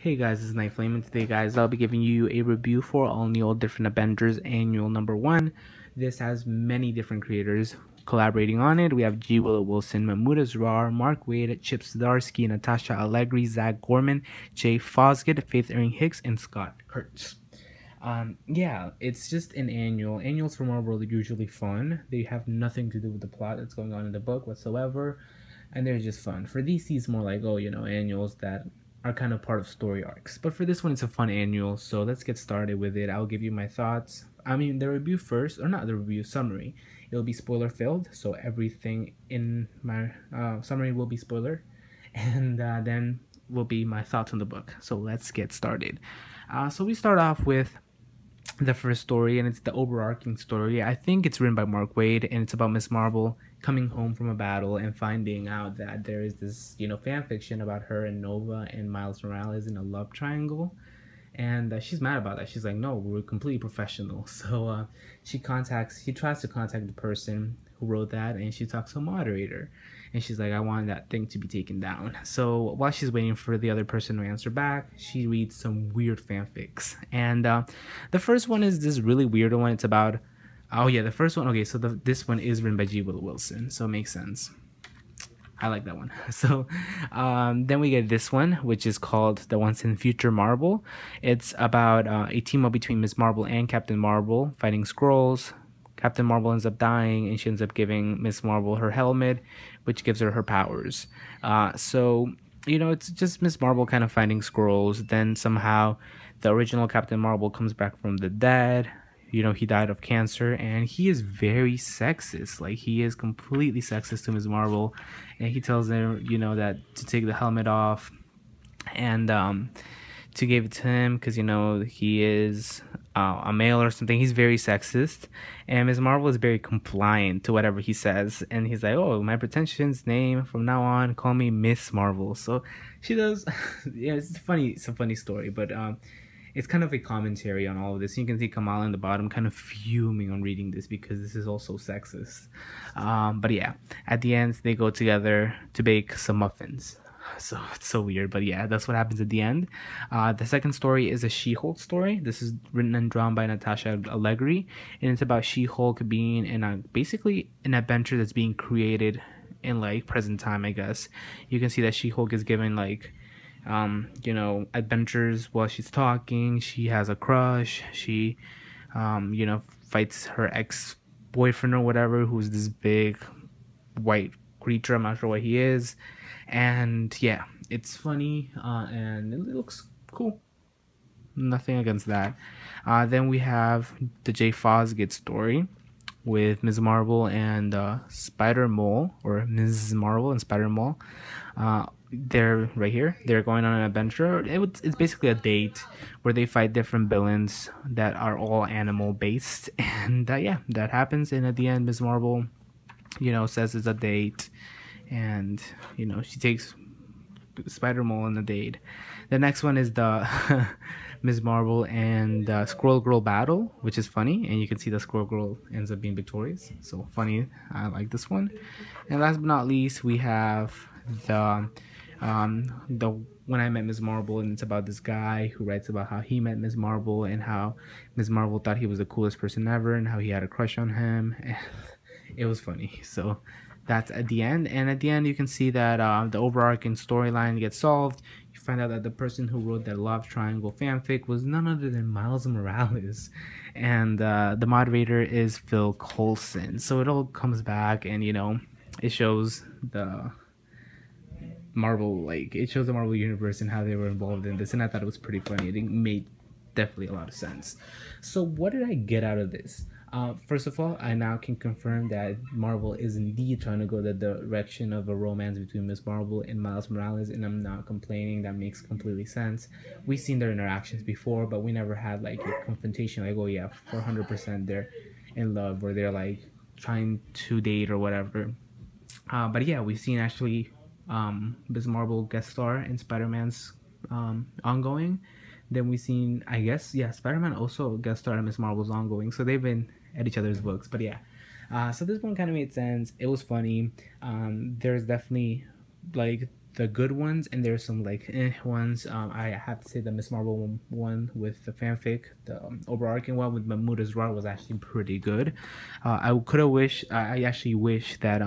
Hey guys, this is Night Flame, and today guys I'll be giving you a review for All New All Different Avengers Annual number 1. This has many different creators collaborating on it. We have G. Willow Wilson, Mahmoud Azrar, Mark Waid, Chip Zdarsky, Natasha Allegri, Zach Gorman, Jay Fosgate, Faith Erin Hicks, and Scott Kurtz. Yeah, it's just an annual. Annuals for Marvel are usually fun. They have nothing to do with the plot that's going on in the book whatsoever, and they're just fun. For DC, it's more like, annuals that are kind of part of story arcs. But for this one, it's a fun annual, so let's get started with it. I'll give you my thoughts. I mean, the review first, or not the review, summary. It'll be spoiler filled, so everything in my summary will be spoiler, and then will be my thoughts on the book. So let's get started. So we start off with the first story, and it's the overarching story. I think it's written by Mark Waid, and it's about Miss Marvel coming home from a battle and finding out that there is this, fan fiction about her and Nova and Miles Morales in a love triangle. And she's mad about that. She's like, no, we're completely professional. So she tries to contact the person who wrote that, and she talks to a moderator. And she's like, I want that thing to be taken down. So while she's waiting for the other person to answer back, she reads some weird fanfics. And the first one is this really weird one. It's about, the first one. Okay, so this one is written by G. Willow Wilson, so it makes sense. I like that one. So then we get this one, which is called The Once in Future Marvel. It's about a team up between Miss Marvel and Captain Marvel fighting Skrulls. Captain Marvel ends up dying, and she ends up giving Miss Marvel her helmet, which gives her powers. It's just Miss Marvel kind of fighting Skrulls. Then somehow the original Captain Marvel comes back from the dead. He died of cancer, and he is very sexist. Like, he is completely sexist to Ms. Marvel, and he tells her, that to take the helmet off and to give it to him because, he is a male or something. He's very sexist, and Ms. Marvel is very compliant to whatever he says, and he's like, oh, my pretensions name from now on, call me Miss Marvel. So she does. Yeah, it's a funny story, but it's kind of a commentary on all of this. You can see Kamala in the bottom kind of fuming on reading this because this is also sexist. But yeah, at the end, they go together to bake some muffins. So it's so weird, but yeah, that's what happens at the end. The second story is a She-Hulk story. This is written and drawn by Natasha Allegri, and it's about She-Hulk being in basically an adventure that's being created in like present time, I guess. You can see that She-Hulk is given like adventures while she's talking. She has a crush. She fights her ex-boyfriend or whatever, who's this big white creature. I'm not sure what he is. And yeah, it's funny and it looks cool. Nothing against that. Then we have the Jay Fosgate story with Ms. Marvel and Spider Mole, or Ms. Marvel and Spider Mole. They're right here. They're going on an adventure. It's basically a date where they fight different villains that are all animal based, and that happens. And at the end, Ms. Marvel, says it's a date, and she takes Spider-Man on the date. The next one is the Ms. Marvel and Squirrel Girl battle, which is funny, and you can see the Squirrel Girl ends up being victorious. So funny. I like this one. And last but not least, we have the When I Met Ms. Marvel, and it's about this guy who writes about how he met Ms. Marvel and how Ms. Marvel thought he was the coolest person ever and how he had a crush on him. And it was funny. So that's at the end, and at the end you can see that the overarching storyline gets solved. You find out that the person who wrote that love triangle fanfic was none other than Miles Morales, and the moderator is Phil Coulson. So it all comes back, and it shows the Marvel, it shows the Marvel universe and how they were involved in this, and I thought it was pretty funny. It made definitely a lot of sense. So what did I get out of this? First of all, I now can confirm that Marvel is indeed trying to go the direction of a romance between Miss Marvel and Miles Morales, and I'm not complaining. That makes completely sense. We've seen their interactions before, but we never had like a confrontation like, oh yeah, 400% they're in love, or they're like trying to date or whatever. But yeah, we've seen actually Miss Marvel guest star in Spider-Man's ongoing. Then we've seen, I guess, Spider-Man also guest starred in Miss Marvel's ongoing. So they've been at each other's books. But yeah, so this one kind of made sense. It was funny. There's definitely like the good ones, and there's some like ones. I have to say the Miss Marvel one with the fanfic, the overarching one with Mahmoud Ra was actually pretty good. I could have wished. I actually wish that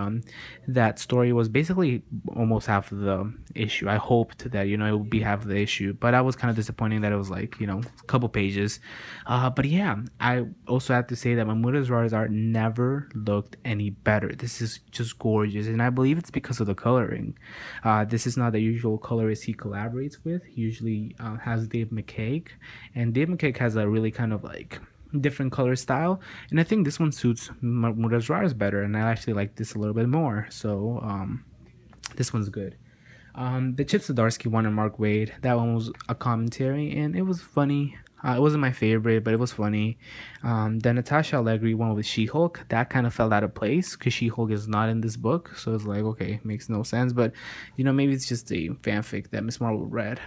that story was basically almost half of the issue. I hoped that it would be half of the issue, but I was kind of disappointing that it was like a couple pages. But yeah, I also have to say that Mahmoud Ra's art never looked any better. This is just gorgeous, and I believe it's because of the coloring. This is not the usual colorist he collaborates with. He usually has Dave McCaig, and Dave McCaig has a really kind of like different color style, and I think this one suits Mahmoud Ra's better, and I actually like this a little bit more. So this one's good. The Chip Zdarsky one and Mark Waid, that one was a commentary, and it was funny. It wasn't my favorite, but it was funny. The Natasha Allegri one with She-Hulk, that kind of fell out of place because She-Hulk is not in this book, so it's like, okay, makes no sense. But maybe it's just a fanfic that Miss Marvel read.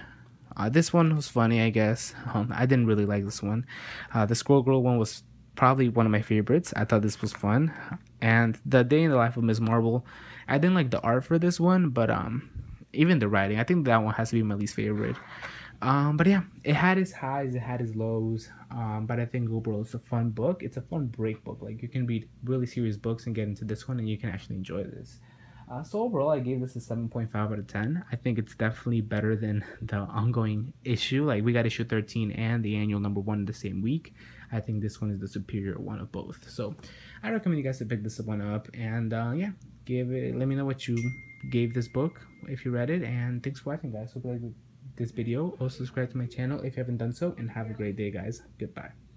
This one was funny, I guess. I didn't really like this one. The Squirrel Girl one was probably one of my favorites. I thought this was fun. And the Day in the Life of Miss Marvel, I didn't like the art for this one, but even the writing, I think that one has to be my least favorite. But yeah, it had its highs, it had its lows. But I think overall it's a fun book. It's a fun break book. Like, you can read really serious books and get into this one, and you can actually enjoy this. So overall, I gave this a 7.5 out of 10. I think it's definitely better than the ongoing issue. Like, we got issue 13 and the annual number 1 the same week. I think this one is the superior one of both. So I recommend you guys to pick this one up. And yeah, let me know what you gave this book if you read it. And thanks for watching, guys. Hope you liked this video. Also subscribe to my channel if you haven't done so. And have a great day, guys. Goodbye.